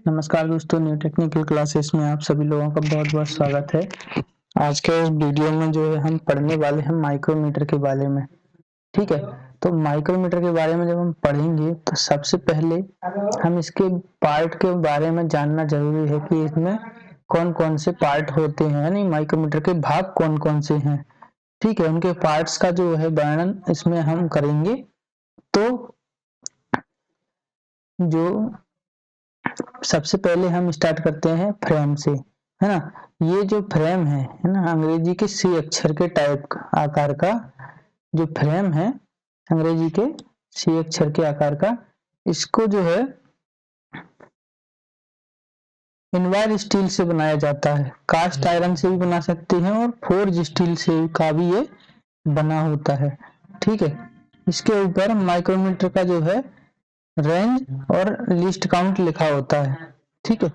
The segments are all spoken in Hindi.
नमस्कार दोस्तों, न्यू टेक्निकल क्लासेस में आप सभी लोगों का बहुत-बहुत स्वागत है। आज के इस वीडियो में जो है हम पढ़ने वाले हैं माइक्रोमीटर के बारे में, ठीक है? तो माइक्रोमीटर के बारे में जब हम पढ़ेंगे तो सबसे पहले हम इसके पार्ट के बारे में जानना ज़रूरी है कि इसमें कौन-कौन से पार्ट होते हैं, यानी माइक्रोमीटर के भाग कौन-कौन से हैं, ठीक है? उनके पार्ट्स का जो है वर्णन इसमें हम करेंगे। तो जो सबसे पहले हम स्टार्ट करते हैं फ्रेम से, है ना? ये जो फ्रेम है ना, अंग्रेजी के सी अक्षर के टाइप का आकार का जो फ्रेम है, अंग्रेजी के सी अक्षर के आकार का, इसको जो है इनवायर स्टील से बनाया जाता है। कास्ट आयरन से भी बना सकते हैं और फोर्ज स्टील से का भी ये बना होता है, ठीक है? इसके ऊपर माइक्रोमीटर का जो है रेंज और लिस्ट काउंट लिखा होता है, ठीक है?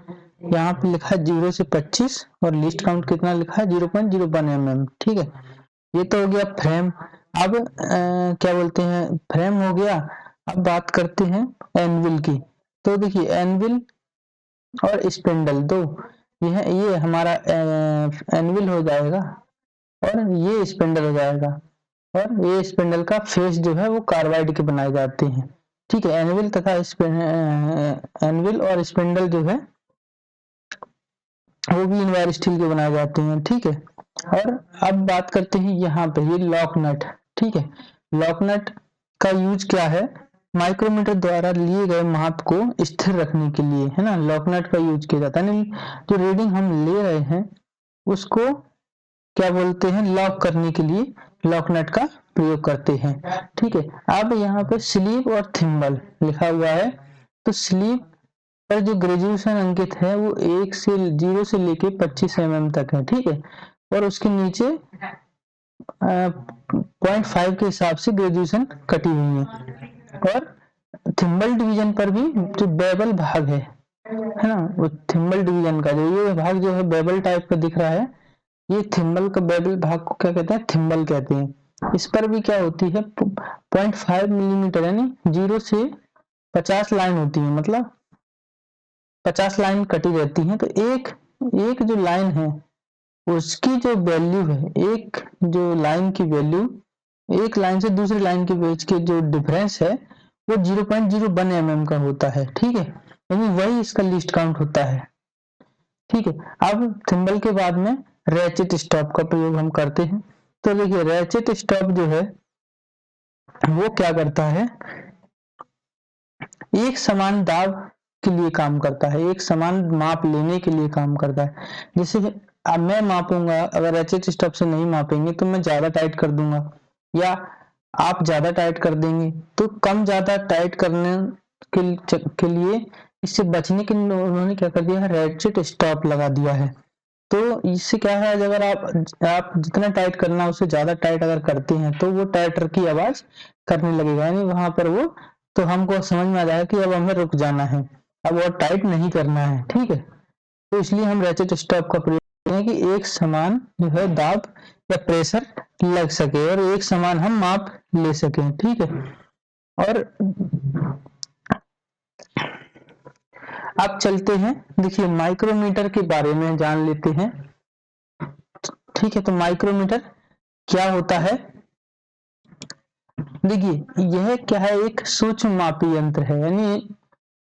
यहाँ पे लिखा है 0 से 25 और लिस्ट काउंट कितना लिखा है 0.01 mm, ठीक है? ये तो हो गया फ्रेम। अब क्या बोलते हैं, फ्रेम हो गया। अब बात करते हैं एनविल की। तो देखिए एनविल और स्पिंडल दो, ये हमारा एनविल हो जाएगा और ये स्पिंडल हो जाएगा, और ये स्पिंडल का फेस जो है वो कार्बाइड के बनाए जाते हैं, ठीक है? एनविल तथा एनविल और स्पिंडल जो है वो भी इनवायर स्टील के बनाए जाते हैं, ठीक है? और अब बात करते हैं यहाँ पे ये लॉक नट, ठीक है? लॉक नट का यूज क्या है? माइक्रोमीटर द्वारा लिए गए माप को स्थिर रखने के लिए, है ना? लॉक नट का यूज किया जाता है। जो रीडिंग हम ले रहे हैं उसको क्या बोलते हैं, लॉक करने के लिए लॉक नट का प्रयोग करते हैं, ठीक है? अब यहाँ पे स्लीव और थिम्बल लिखा हुआ है। तो स्लीव पर जो ग्रेजुएशन अंकित है वो 0 से लेके 25 mm तक है, ठीक है? और उसके नीचे 0.5 के हिसाब से ग्रेजुएशन कटी हुई है। और थिम्बल डिवीजन पर भी जो बेबल भाग है ना, वो थिम्बल डिवीजन का जो ये भाग जो है बेबल टाइप का दिख रहा है, ये थिम्बल का बेबल भाग को क्या कहते हैं, थिम्बल कहते हैं। इस पर भी क्या होती है 0.5 मिलीमीटर यानी 0 से 50 लाइन होती है, मतलब 50 लाइन कटी रहती है। तो एक जो लाइन है उसकी जो वैल्यू है, एक जो लाइन की वैल्यू, एक लाइन से दूसरी लाइन के बीच के जो डिफरेंस है वो 0.01 mm का होता है, ठीक है? यानी वही इसका लिस्ट काउंट होता है, ठीक है? अब थिम्बल के बाद में रैचेट स्टॉप का प्रयोग हम करते हैं। तो देखिए रैचेट स्टॉप जो है वो क्या करता है, एक समान दाब के लिए काम करता है, एक समान माप लेने के लिए काम करता है। जैसे अब मैं मापूंगा, अगर रैचेट स्टॉप से नहीं मापेंगे तो मैं ज्यादा टाइट कर दूंगा या आप ज्यादा टाइट कर देंगे, तो कम ज्यादा टाइट करने के लिए इससे बचने के लिए उन्होंने क्या कर दिया है, रैचेट स्टॉप लगा दिया है। तो इससे क्या है, अगर आप जितना टाइट करना उससे ज्यादा टाइट अगर करते हैं तो वो टाइटर की आवाज करने लगेगा, यानी वहां पर वो, तो हमको समझ में आ जाएगा कि अब हमें रुक जाना है, अब और टाइट नहीं करना है, ठीक है? तो इसलिए हम रैचेट स्टॉप का प्रयोग करते हैं कि एक समान जो है दाब या प्रेशर लग सके और एक समान हम माप ले सकें, ठीक है? और अब चलते हैं, देखिए माइक्रोमीटर के बारे में जान लेते हैं, ठीक है? तो माइक्रोमीटर क्या होता है? देखिए यह क्या है, एक सूक्ष्म मापी यंत्र है, यानी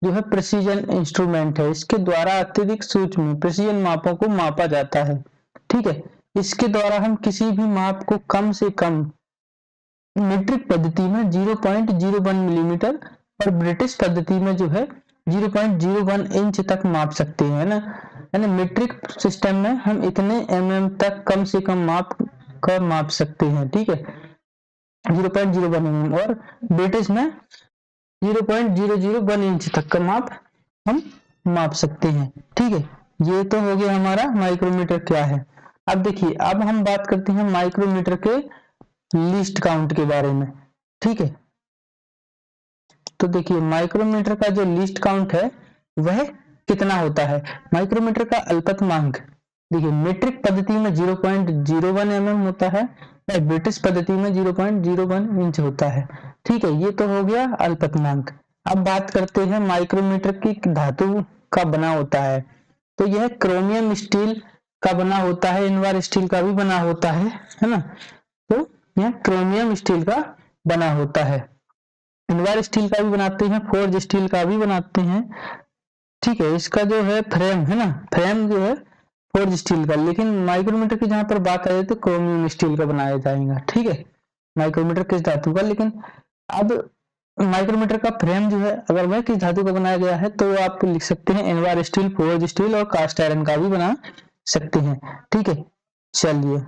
जो है प्रेसिजन इंस्ट्रूमेंट है। इसके द्वारा अत्यधिक सूक्ष्म प्रेसिजन मापों को मापा जाता है, ठीक है? इसके द्वारा हम किसी भी माप को कम से कम मीट्रिक पद्धति में 0.01 मिलीमीटर और ब्रिटिश पद्धति में जो है 0.01 इंच तक माप सकते हैं ना, यानी मीट्रिक सिस्टम में हम इतने mm तक कम से कम माप सकते हैं, ठीक है? 0.01 mm और ब्रिटिश में 0.001 इंच तक का माप हम माप सकते हैं, ठीक है? ये तो हो गया हमारा माइक्रोमीटर क्या है। अब देखिए, अब हम बात करते हैं माइक्रोमीटर के लिस्ट काउंट के बारे में, ठीक है? तो देखिए माइक्रोमीटर का जो लिस्ट काउंट है वह कितना होता है। माइक्रोमीटर का अल्पतमांक देखिए मीट्रिक पद्धति में 0.01 mm होता है और ब्रिटिश पद्धति में 0.01 इंच होता है, ठीक है? ये तो हो गया अल्पतमांक। अब बात करते हैं माइक्रोमीटर की धातु का बना होता है। तो यह क्रोमियम स्टील का बना होता है, इनवार स्टील का भी बना होता है ना। तो यह क्रोमियम स्टील का बना होता है, इनवार स्टील का भी बनाते हैं, फोर्ज स्टील का भी बनाते हैं। ठीक है, इसका जो है फ्रेम है ना, फ्रेम जो है फोर्ज स्टील का, लेकिन माइक्रोमीटर की जहां पर बात आ जाए तो क्रोमियम स्टील का बनाया जाएगा। ठीक है, माइक्रोमीटर किस धातु का, लेकिन अब माइक्रोमीटर का फ्रेम जो है अगर वह किस धातु का बनाया गया है तो आप लिख सकते हैं इनवार स्टील, फोर्ज स्टील और कास्ट आयरन का भी बना सकते हैं। ठीक है, चलिए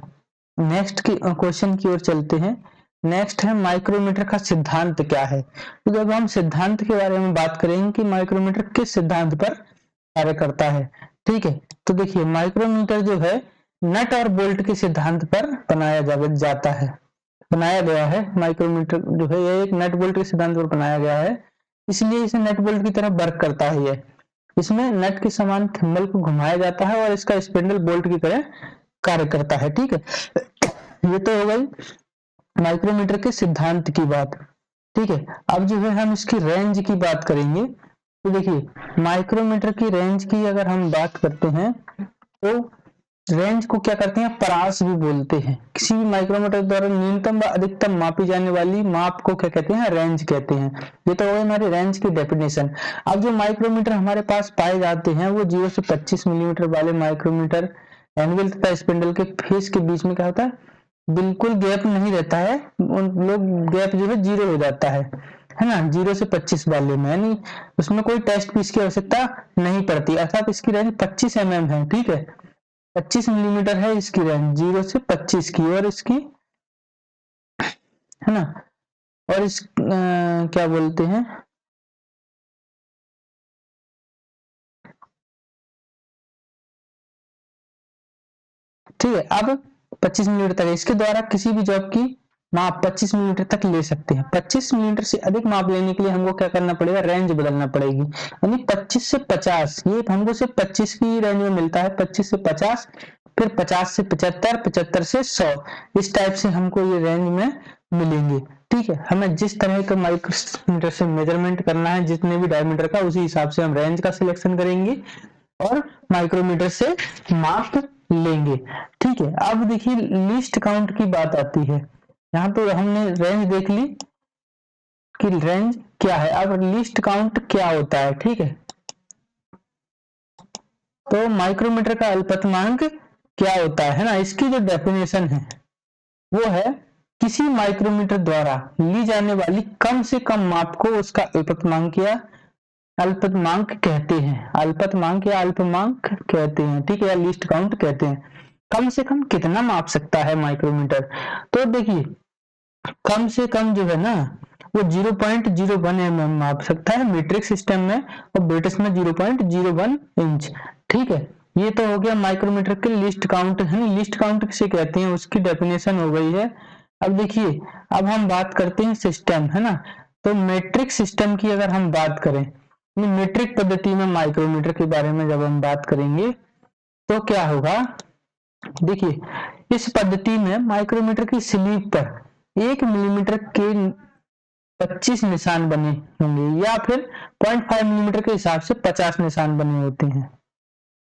नेक्स्ट की क्वेश्चन की ओर चलते हैं। नेक्स्ट है माइक्रोमीटर का सिद्धांत क्या है। तो जब हम सिद्धांत के बारे में बात करेंगे कि माइक्रोमीटर किस सिद्धांत पर कार्य करता है। ठीक है, तो देखिए माइक्रोमीटर जो है नट और बोल्ट के सिद्धांत पर बनाया गया है। माइक्रोमीटर जो है ये एक नट बोल्ट के सिद्धांत पर बनाया गया है, इसलिए इसे नट बोल्ट की तरह वर्क करता है। ये इसमें नट के समान थिम्बल को घुमाया जाता है और इसका स्पिंडल बोल्ट की तरह कार्य करता है। ठीक है, ये तो हो गई माइक्रोमीटर के सिद्धांत की बात। ठीक है, अब जो है हम इसकी रेंज की बात करेंगे। तो देखिए माइक्रोमीटर की रेंज की अगर हम बात करते हैं तो रेंज को क्या करते हैं, परास भी बोलते हैं। किसी भी माइक्रोमीटर द्वारा न्यूनतम व अधिकतम मापी जाने वाली माप को क्या कहते हैं, रेंज कहते हैं। ये तो है हमारी रेंज की डेफिनेशन। अब जो माइक्रोमीटर हमारे पास पाए जाते हैं वो 0 से 25 मिलीमीटर वाले माइक्रोमीटर एनविल तथा स्पिंडल के फेस के बीच में क्या होता है, बिल्कुल गैप नहीं रहता है, उन लोग गैप जो है 0 हो जाता है ना, 0 से 25 वाले में, यानी उसमें कोई टेस्ट पीस की आवश्यकता नहीं पड़ती, अर्थात इसकी रेंज 25 mm है। ठीक है, 25 मिलीमीटर है इसकी रेंज 0 से 25 की, और इसकी है ना, और इस क्या बोलते हैं, ठीक है। अब 25 मिलीमीटर तक इसके द्वारा किसी भी जॉब की माप 25 मिलीमीटर तक ले सकते हैं। 25 मिलीमीटर से अधिक माप लेने के लिए हमको क्या करना पड़ेगा, रेंज बदलना पड़ेगी, यानी 25 से 50। ये हमको सिर्फ 25 की रेंज में मिलता है, 25 से 50, फिर 50 से 75, 75 से 100, इस टाइप से हमको ये रेंज में मिलेंगे। ठीक है, हमें जिस तरह का माइक्रोमीटर से मेजरमेंट करना है, जितने भी डायमीटर का, उसी हिसाब से हम रेंज का सिलेक्शन करेंगे और माइक्रोमीटर से माप लेंगे। ठीक है, अब देखिए लीस्ट काउंट की बात आती है। यहाँ पे हमने रेंज देख ली कि रेंज क्या है, अब लीस्ट काउंट क्या होता है। ठीक है, तो माइक्रोमीटर का अल्पतमांक क्या होता है ना, इसकी जो डेफिनेशन है वो है किसी माइक्रोमीटर द्वारा ली जाने वाली कम से कम माप को उसका अल्पतमांक या अल्पतमांक कहते हैं, अल्पतमांक या अल्पमांक कहते हैं। ठीक है, या लीस्ट काउंट कहते हैं। कम से कम कितना माप सकता है माइक्रोमीटर, तो देखिए कम से कम जो है ना वो 0.01 mm माप सकता है मीट्रिक सिस्टम में, और ब्रिटिश में 0.01 इंच। ठीक है, ये तो हो गया माइक्रोमीटर के लिस्ट काउंट है, लिस्ट काउंट किसे कहते हैं उसकी डेफिनेशन हो गई है। अब देखिए अब हम बात करते हैं सिस्टम, है ना। तो मीट्रिक सिस्टम की अगर हम बात करें, मीट्रिक पद्धति में माइक्रोमीटर के बारे में जब हम बात करेंगे तो क्या होगा, देखिए इस पद्धति में माइक्रोमीटर की स्लीव पर 1 मिलीमीटर के 25 निशान बने होंगे, या फिर 0.5 मिलीमीटर के हिसाब से 50 निशान बने होते हैं।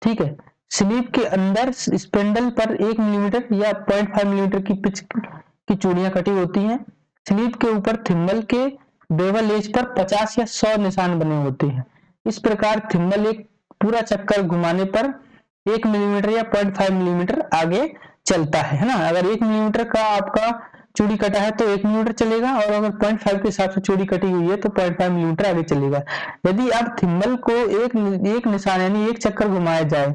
ठीक है, स्लीव के अंदर स्पिंडल पर 1 मिलीमीटर या 0.5 मिलीमीटर की पिच की चूड़ियां कटी होती हैं। स्लीव के ऊपर थिम्बल के बेवल एज पर 50 या 100 निशान बने होते हैं। इस प्रकार थिम्बल एक पूरा चक्कर घुमाने पर 1 मिलीमीटर या 0.5 मिलीमीटर आगे चलता है ना। अगर 1 मिलीमीटर का आपका चूड़ी कटा है तो 1 मिलीमीटर चलेगा, और अगर 0.5 के हिसाब से चूड़ी कटी हुई है तो 0.5 मिलीमीटर आगे चलेगा। यदि आप थिम्बल को एक निशान यानी एक चक्कर घुमाया जाए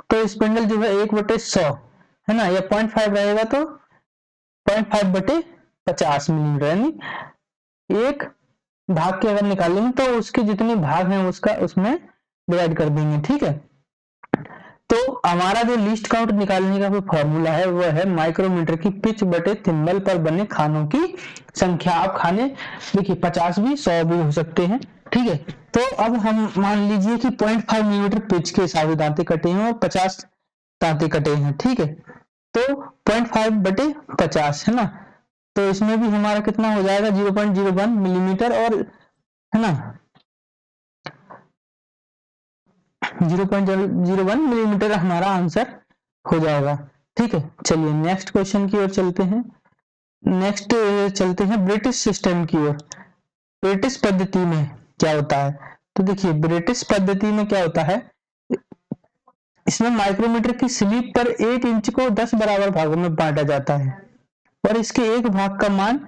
तो स्पिंडल जो है 1/100 है ना, या 0.5 रहेगा तो 0.5/50 मिलीमीटर, यानी एक भाग के अगर निकालेंगे तो उसके जितने भाग हैं उसका उसमें डिवाइड कर देंगे। ठीक है, तो हमारा जो लिस्ट काउंट निकालने का जो फॉर्मूला है वो है माइक्रोमीटर की पिच बटे थिम्बल पर बने खानों की संख्या। आप खाने देखिए 50 भी 100 भी हो सकते हैं। ठीक है, तो अब हम मान लीजिए कि 0.5 मिलीमीटर पिच के हिसाब से दांते कटे हैं और 50 दांते कटे हैं। ठीक है, तो 0.5/50 है ना, तो इसमें भी हमारा कितना हो जाएगा 0.01 मिलीमीटर, और है ना 0.01 मिलीमीटर हमारा आंसर हो जाएगा। ठीक है, चलिए नेक्स्ट क्वेश्चन की ओर चलते हैं। नेक्स्ट चलते हैं ब्रिटिश सिस्टम की ओर। ब्रिटिश पद्धति में क्या होता है? तो देखिए ब्रिटिश पद्धति में क्या होता है, इसमें माइक्रोमीटर की स्लिप पर 1 इंच को 10 बराबर भागों में बांटा जाता है और इसके एक भाग का मान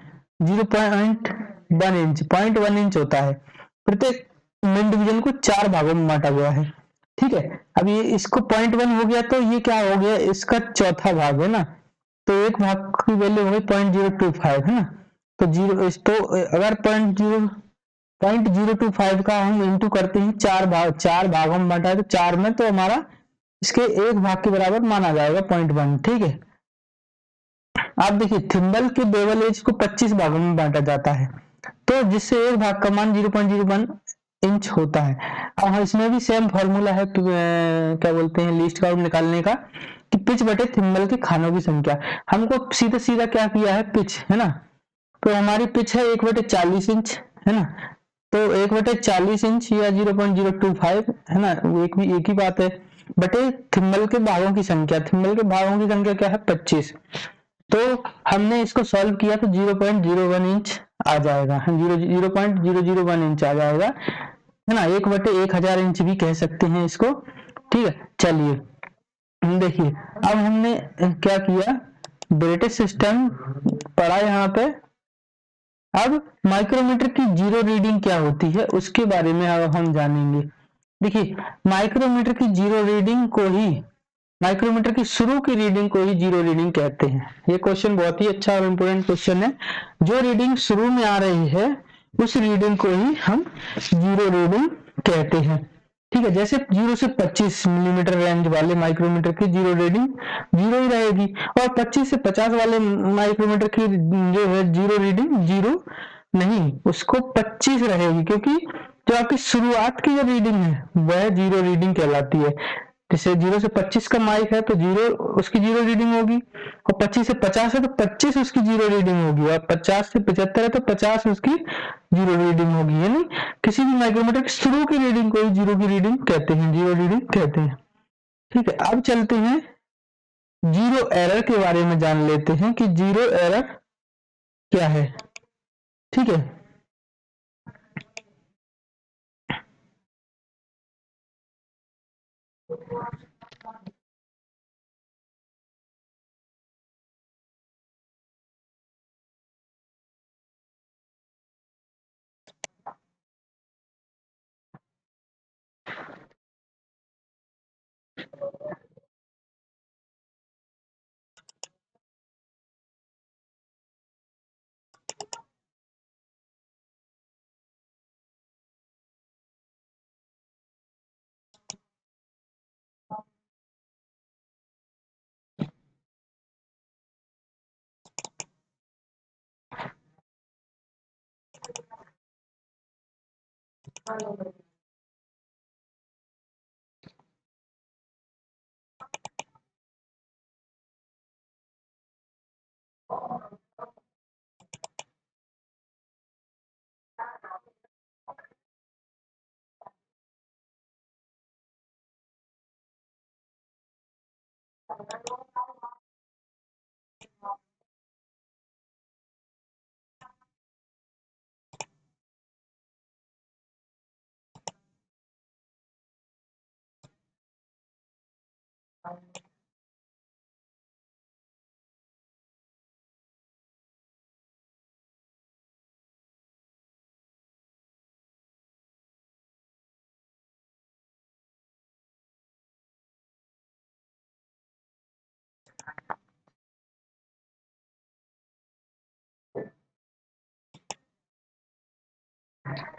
0.1 इंच 0.1 इंच होता है। प्रत्येक मेन डिवीजन को 4 भागों में बांटा गया है। ठीक है, अब ये इसको 0.1 हो गया तो ये क्या हो गया, इसका चौथा भाग है ना, तो एक भाग की वैल्यू हो गई 0.025 है ना। तो अगर 0.025 का हम इंटू करते हैं, चार भागों में बांटा है तो 4 में, तो हमारा इसके एक भाग के बराबर माना जाएगा 0.1। ठीक है, आप देखिए थिम्बल के बेवल एज को 25 भागों में बांटा जाता है, तो जिससे एक भाग का मान 0.01 इंच होता है। अब इसमें भी सेम फॉर्मूला है, क्या बोलते हैं, लीस्ट काउंट निकालने का, कि पिच बटे थिम्बल के खानों की संख्या। हमको सीधा सीधा क्या किया है, पिच है ना, तो हमारी पिच है 1/40 इंच है ना, तो 1/40 इंच या 0.025 है ना, वो एक ही बात है, बटे थिम्बल के भागों की संख्या। थिम्बल के भागों की संख्या क्या है, 25। तो हमने इसको सॉल्व किया तो 0.01 इंच आ जाएगा, 0.001 इंच आ जाएगा है ना, 1/1000 इंच भी कह सकते हैं इसको। ठीक है, चलिए देखिए अब हमने क्या किया, ब्रिटिश सिस्टम पढ़ा यहाँ पे। अब माइक्रोमीटर की जीरो रीडिंग क्या होती है उसके बारे में अब हम जानेंगे। देखिए माइक्रोमीटर की जीरो रीडिंग को ही, माइक्रोमीटर की शुरू की रीडिंग को ही जीरो रीडिंग कहते हैं। ये क्वेश्चन बहुत ही अच्छा और इम्पोर्टेंट क्वेश्चन है। जो रीडिंग शुरू में आ रही है उस रीडिंग को ही हम जीरो रीडिंग कहते हैं। ठीक है, जैसे 0 से 25 मिलीमीटर रेंज वाले माइक्रोमीटर की जीरो रीडिंग जीरो ही रहेगी, और 25 से 50 वाले माइक्रोमीटर की जो है जीरो रीडिंग जीरो नहीं, उसको 25 रहेगी, क्योंकि जो आपकी शुरुआत की जो रीडिंग है वह जीरो रीडिंग कहलाती है। जैसे 0 से 25 का माइक है तो 0 उसकी जीरो रीडिंग होगी, और 25 से 50 है तो 25 उसकी जीरो रीडिंग होगी, और 50 से 75 है तो 50 उसकी जीरो रीडिंग होगी। यानी किसी भी माइक्रोमीटर की शुरू की रीडिंग को ही जीरो की रीडिंग कहते हैं, जीरो रीडिंग कहते हैं। ठीक है, अब चलते हैं जीरो एरर के बारे में जान लेते हैं कि जीरो एरर क्या है। ठीक है,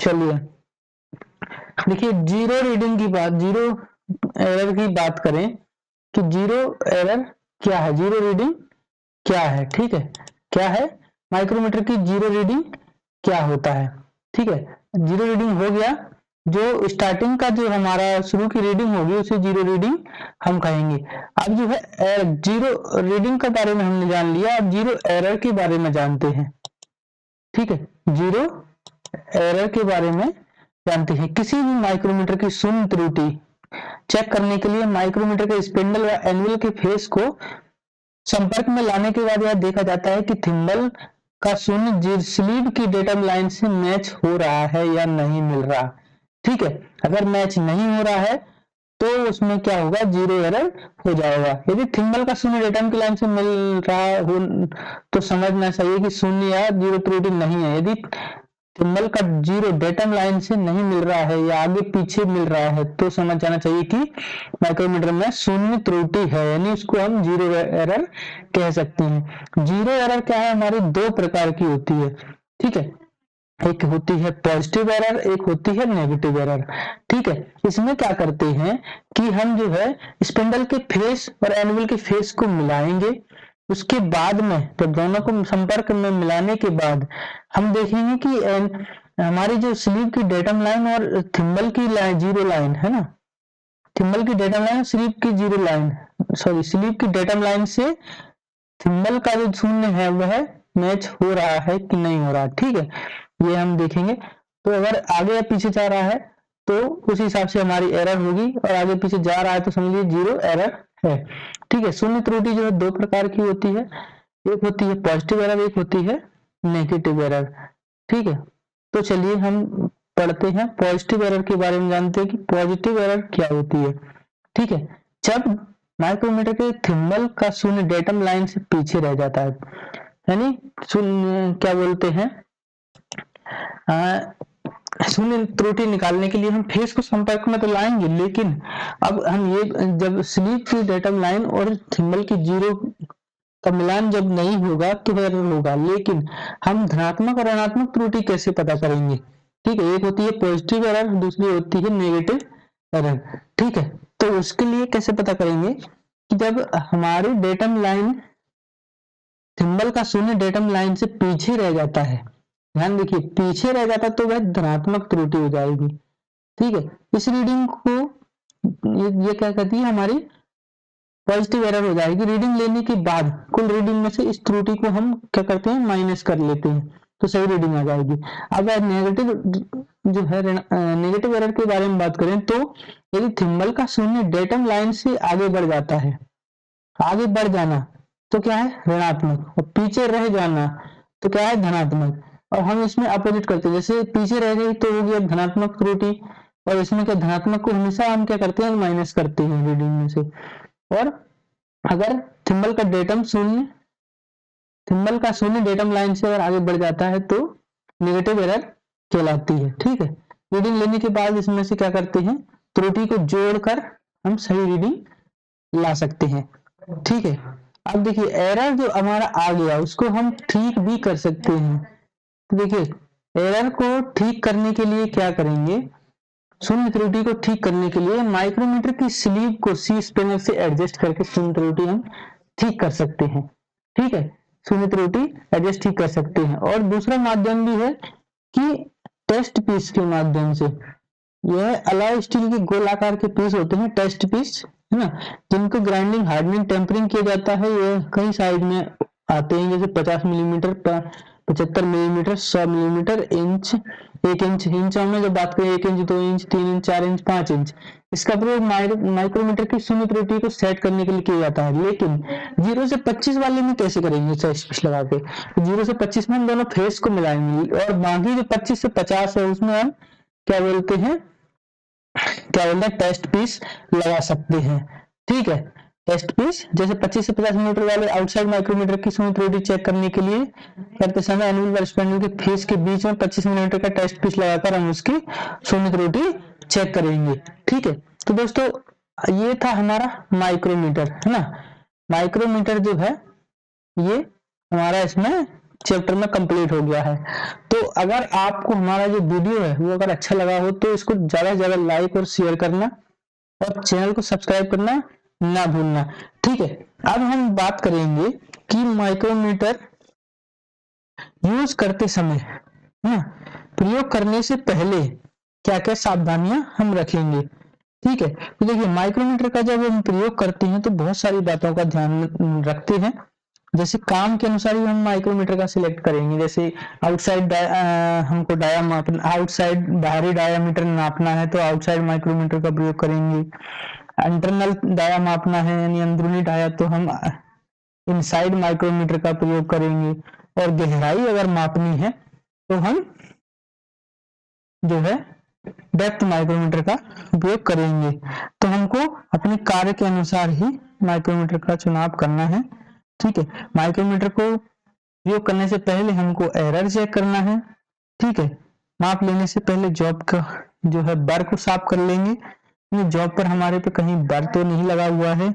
चलिए देखिए जीरो रीडिंग की बात, जीरो एरर की बात करें कि जीरो एरर क्या है, जीरो रीडिंग क्या है। ठीक है, क्या है, माइक्रोमीटर की जीरो रीडिंग क्या होता है। ठीक है, जीरो रीडिंग हो गया, जो स्टार्टिंग का जो हमारा शुरू की रीडिंग होगी उसे जीरो रीडिंग हम कहेंगे। अब जो है जीरो रीडिंग के बारे में हमने जान लिया, अब जीरो एरर के बारे में जानते हैं। ठीक है, जीरो एरर के बारे में जानते हैं। किसी भी माइक्रोमीटर की शून्य त्रुटि चेक करने के लिए माइक्रोमीटर के स्पिंडल व एनुअल के फेस को संपर्क में लाने के बाद यह देखा जाता है कि थिम्बल का शून्य स्लीव की डेटम लाइन से मैच हो रहा है या नहीं मिल रहा। ठीक है, अगर मैच नहीं हो रहा है तो उसमें क्या होगा, जीरो एरर हो जाएगा। यदि थिम्बल का शून्य डेटम की लाइन से मिल रहा हो तो समझना चाहिए कि शून्य या जीरो त्रुटि नहीं है। यदि थिम्बल का जीरो डेटम लाइन से नहीं मिल रहा है या आगे पीछे मिल रहा है तो समझ जाना चाहिए कि माइक्रोमीटर में शून्य त्रुटि है, यानी उसको हम जीरो एरर कह सकते हैं। जीरो एरर क्या है, हमारी दो प्रकार की होती है। ठीक है, एक होती है पॉजिटिव एरर, एक होती है नेगेटिव एरर। ठीक है, इसमें क्या करते हैं कि हम जो है स्पिंडल के फेस और एनुअल के फेस को मिलाएंगे, उसके बाद में जब दोनों को संपर्क में मिलाने के बाद हम देखेंगे कि हमारी जो स्लीव की डेटम लाइन और थिम्बल की जीरो लाइन है ना, थिम्बल की डेटम लाइन, स्लीव की जीरो लाइन, सॉरी स्लीव की डेटम लाइन से थिम्बल का जो शून्य है वह मैच हो रहा है कि नहीं हो रहा। ठीक है, ये हम देखेंगे। तो अगर आगे या पीछे जा रहा है तो उस हिसाब से हमारी एरर होगी, और आगे पीछे जा रहा है तो समझिए जीरो एरर है। ठीक है, शून्य त्रुटि जो है दो प्रकार की होती है, एक होती है पॉजिटिव एरर, एक होती है नेगेटिव एरर। ठीक है, तो चलिए हम पढ़ते हैं पॉजिटिव एरर के बारे में, जानते हैं कि पॉजिटिव एरर क्या होती है। ठीक है, जब माइक्रोमीटर के थिम्बल का शून्य डेटम लाइन से पीछे रह जाता है, यानी शून्य क्या बोलते हैं, शून्य त्रुटि निकालने के लिए हम फेस को संपर्क में तो लाएंगे, लेकिन अब हम ये जब स्लीव की डेटम लाइन और थिम्बल की जीरो का मिलान जब नहीं होगा तो एरर होगा। लेकिन हम धनात्मक और ऋणात्मक त्रुटि कैसे पता करेंगे? ठीक है, एक होती है पॉजिटिव एरर, दूसरी होती है नेगेटिव एरर। ठीक है, तो उसके लिए कैसे पता करेंगे कि जब हमारी डेटम लाइन थिम्बल का शून्य डेटम लाइन से पीछे रह जाता है, ध्यान देखिए पीछे रह जाता तो वह धनात्मक त्रुटि हो जाएगी। ठीक है, इस रीडिंग को ये क्या कहती है, हमारी पॉजिटिव एरर हो जाएगी। रीडिंग लेने के बाद कुल रीडिंग में से इस त्रुटि को हम क्या करते हैं, माइनस कर लेते हैं, तो सही रीडिंग आ जाएगी। अगर नेगेटिव जो है नेगेटिव एरर के बारे में बात करें तो यदि थिम्बल का शून्य डेटम लाइन से आगे बढ़ जाता है, आगे बढ़ जाना तो क्या है ऋणात्मक, और पीछे रह जाना तो क्या है धनात्मक। और हम इसमें अपोजिट करते हैं, जैसे पीछे रह गई तो हो गया धनात्मक त्रुटि, और इसमें क्या धनात्मक को हमेशा हम क्या करते हैं, माइनस करते हैं रीडिंग में से। और अगर थिम्बल का शून्य डेटम लाइन से अगर आगे बढ़ जाता है तो नेगेटिव एरर कहलाती है। ठीक है, रीडिंग लेने के बाद इसमें से क्या करते हैं, त्रुटि को जोड़कर हम सही रीडिंग ला सकते हैं। ठीक है, अब देखिए एरर जो हमारा आ गया उसको हम ठीक भी कर सकते हैं। तो देखिए एरर को ठीक करने के लिए क्या करेंगे, शून्य त्रुटि को ठीक करने के लिए माइक्रोमीटर की स्लीव को सी स्पेनर से एडजस्ट करके शून्य त्रुटि हम ठीक कर सकते हैं। ठीक है, शून्य त्रुटि एडजस्ट ठीक कर सकते हैं। और दूसरा माध्यम भी है कि टेस्ट पीस के माध्यम से, यह अलॉय स्टील के गोलाकार के पीस होते हैं, टेस्ट पीस है ना, जिनको ग्राइंडिंग हार्डनिंग टेम्परिंग किया जाता है। ये कई साइज में आते हैं, जैसे 50 millimetre, 75 millimetre, 100 millimetre, inch, 1 inch. इंचों में जब बात करें 1 inch, 2 inch, 3 inch, 4 inch, 5 inch, इसका प्रयोग माइक्रोमीटर की शून्य त्रुटि को सेट करने के लिए किया जाता है। लेकिन 0 से 25 वाले में कैसे करेंगे, टेस्ट लगा के 0 से 25 में हम दोनों फेस को मिलाएंगे, और बाकी जो 25 से 50 है उसमें हम क्या बोलते हैं टेस्ट पीस लगा सकते हैं। ठीक है, टेस्ट पीस जैसे 25 से 50 मिलीमीटर वाले आउटसाइड माइक्रोमीटर की शून्य त्रुटि चेक करने के लिए करते समय एनुअल व स्पिंडल के फेस के बीच में 25 मिलीमीटर का टेस्ट पीस लगाकर हम उसकी शून्य त्रुटि चेक करेंगे। ठीक है, तो दोस्तों ये था हमारा माइक्रोमीटर, है ना। माइक्रोमीटर जो है ये हमारा इसमें चैप्टर में कंप्लीट हो गया है। तो अगर आपको हमारा जो वीडियो है वो अगर अच्छा लगा हो तो इसको ज्यादा से ज्यादा लाइक और शेयर करना, और चैनल को सब्सक्राइब करना ना भूलना। ठीक है, अब हम बात करेंगे कि माइक्रोमीटर यूज करते समय प्रयोग करने से पहले क्या क्या सावधानियां हम रखेंगे। ठीक है, तो देखिए माइक्रोमीटर का जब हम प्रयोग करते हैं तो बहुत सारी बातों का ध्यान रखते हैं। जैसे काम के अनुसार ही हम माइक्रोमीटर का सिलेक्ट करेंगे। जैसे आउटसाइड हमको डाया मापना, आउटसाइड बाहरी डायामीटर नापना है तो आउटसाइड माइक्रोमीटर का प्रयोग करेंगे। इंटरनल डाया मापना है यानी अंदरूनी डाया तो हम इनसाइड माइक्रोमीटर का प्रयोग करेंगे। और गहराई अगर मापनी है तो हम जो है डेप्थ माइक्रोमीटर का उपयोग करेंगे। तो हमको अपने कार्य के अनुसार ही माइक्रोमीटर का चुनाव करना है। ठीक है, माइक्रोमीटर को उपयोग करने से पहले हमको एरर चेक करना है। ठीक है, माप लेने से पहले जॉब का जो है बर को साफ कर लेंगे, जॉब पर हमारे पे कहीं बर तो नहीं लगा हुआ है।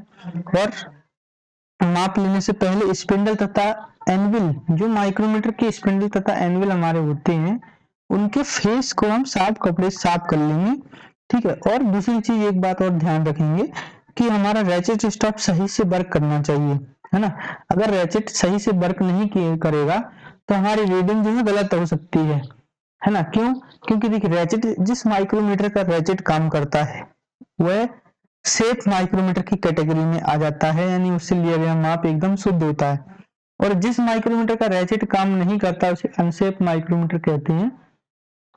और माप लेने से पहले स्पिंडल तथा एनविल, जो माइक्रोमीटर के स्पिंडल तथा एनविल हमारे होते हैं, उनके फेस को हम साफ कपड़े से साफ कर लेंगे। ठीक है, और दूसरी चीज एक बात और ध्यान रखेंगे कि हमारा रैचेट स्टॉप सही से वर्क करना चाहिए, है ना। अगर रैचेट सही से वर्क नहीं करेगा तो हमारी रीडिंग जो है गलत हो सकती है ना। क्यों? क्योंकि देखिए रैचेट, जिस माइक्रोमीटर का रैचेट काम करता है वह सेफ माइक्रोमीटर की कैटेगरी में आ जाता है, यानी उससे लिया गया माप एकदम शुद्ध होता है। और जिस माइक्रोमीटर का रैचेट काम नहीं करता उसे अनसेफ माइक्रोमीटर कहते हैं,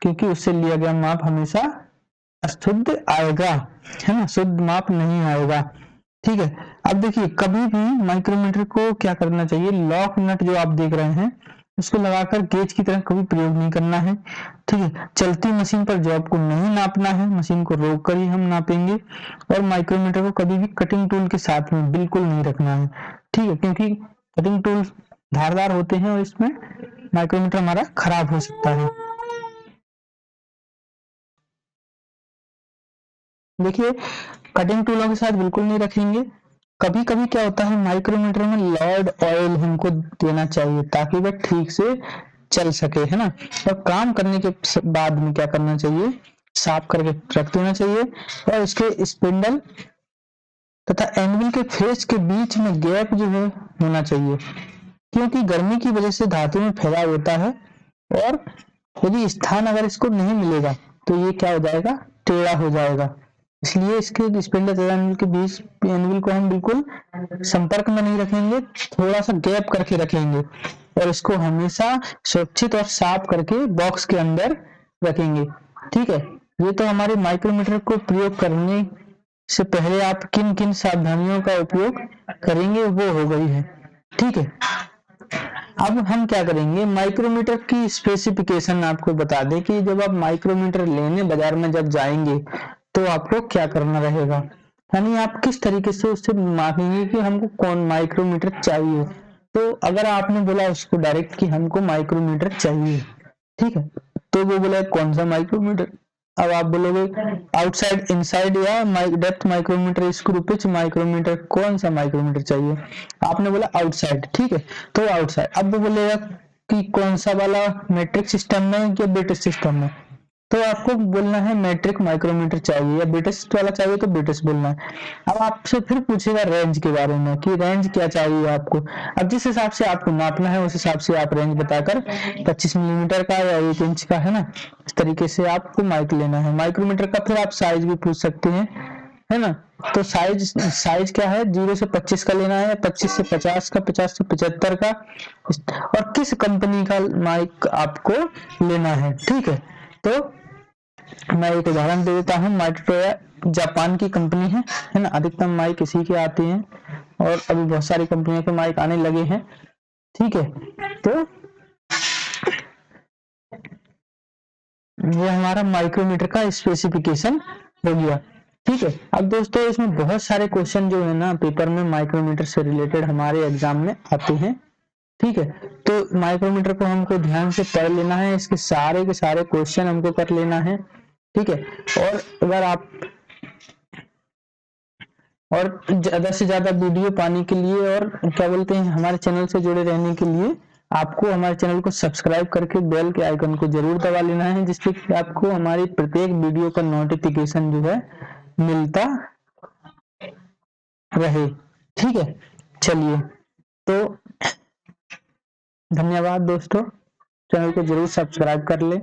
क्योंकि उससे लिया गया माप हमेशा अशुद्ध आएगा, है ना, शुद्ध माप नहीं आएगा। ठीक है, अब देखिए कभी भी माइक्रोमीटर को क्या करना चाहिए, लॉक नट जो आप देख रहे हैं उसको लगाकर गेज की तरह कभी प्रयोग नहीं करना है। ठीक है, चलती मशीन पर जॉब को नहीं नापना है, मशीन को रोक कर ही हम नापेंगे। और माइक्रोमीटर को कभी भी कटिंग टूल के साथ में बिल्कुल नहीं रखना है। ठीक है, क्योंकि कटिंग टूल धारदार होते हैं और इसमें माइक्रोमीटर हमारा खराब हो सकता है। देखिए कटिंग टूलों के साथ बिल्कुल नहीं रखेंगे। कभी कभी क्या होता है माइक्रोमीटर में लॉर्ड ऑयल हमको देना चाहिए ताकि वह ठीक से चल सके, है ना। और काम करने के बाद में क्या करना चाहिए, साफ करके रख देना चाहिए। और इसके स्पिंडल तथा एनविल के फेस के बीच में गैप जो है होना चाहिए, क्योंकि गर्मी की वजह से धातु में फैलाव होता है और यदि स्थान अगर इसको नहीं मिलेगा तो ये क्या हो जाएगा, टेढ़ा हो जाएगा। इसलिए इसके स्पिंडल तथा एनविल के बीच एनविल को हम बिल्कुल संपर्क में नहीं रखेंगे, थोड़ा सा गैप करके रखेंगे। और इसको हमेशा सुरक्षित और साफ करके बॉक्स के अंदर रखेंगे। ठीक है, ये तो हमारे माइक्रोमीटर को प्रयोग करने से पहले आप किन किन सावधानियों का उपयोग करेंगे वो हो गई है। ठीक है, अब हम क्या करेंगे, माइक्रोमीटर की स्पेसिफिकेशन आपको बता दें कि जब आप माइक्रोमीटर लेने बाजार में जब जाएंगे तो आपको क्या करना रहेगा, यानी आप किस तरीके से उससे मापेंगे कि हमको कौन माइक्रोमीटर चाहिए। तो अगर आपने बोला उसको डायरेक्ट कि हमको माइक्रोमीटर चाहिए, ठीक है, तो वो बोला कौन सा माइक्रोमीटर। अब आप बोलोगे आउटसाइड, इनसाइड या depth micrometer, screw pitch micrometer, कौन सा माइक्रोमीटर चाहिए। आपने बोला आउटसाइड, ठीक है, तो आउटसाइड। अब वो बोलेगा कि कौन सा वाला, मैट्रिक सिस्टम में या ब्रिटिश सिस्टम में, तो आपको बोलना है मैट्रिक माइक्रोमीटर चाहिए, या ब्रिटिश वाला चाहिए तो ब्रिटिश बोलना है। अब आपसे फिर पूछेगा रेंज के बारे में कि रेंज क्या चाहिए आपको। अब जिस हिसाब से आपको नापना है उस हिसाब से आप रेंज बताकर 25 मिलीमीटर का या 1 इंच का, है ना, इस तरीके से आपको माइक लेना है। माइक्रोमीटर का फिर आप साइज भी पूछ सकते हैं, है ना। तो साइज क्या है, 0 से 25 का लेना है, 25 से 50 का, 50 से 75 का, और किस कंपनी का माइक आपको लेना है। ठीक है, तो मैं एक उदाहरण दे देता हूँ, माइक्रोया जापान की कंपनी है ना, अधिकतम माइक इसी के आते हैं और अभी बहुत सारी कंपनियों के माइक आने लगे हैं। ठीक है, तो ये हमारा माइक्रोमीटर का स्पेसिफिकेशन हो गया। ठीक है, अब दोस्तों इसमें बहुत सारे क्वेश्चन जो है ना पेपर में माइक्रोमीटर से रिलेटेड हमारे एग्जाम में आते हैं। ठीक है, तो माइक्रोमीटर को हमको ध्यान से पढ़ लेना है, इसके सारे के सारे क्वेश्चन हमको कर लेना है। ठीक है, और अगर आप और ज्यादा से ज्यादा वीडियो पाने के लिए और क्या बोलते हैं हमारे चैनल से जुड़े रहने के लिए आपको हमारे चैनल को सब्सक्राइब करके बेल के आइकन को जरूर दबा लेना है, जिससे कि आपको हमारी प्रत्येक वीडियो का नोटिफिकेशन जो है मिलता रहे। ठीक है, चलिए, तो धन्यवाद दोस्तों, चैनल को जरूर सब्सक्राइब कर ले।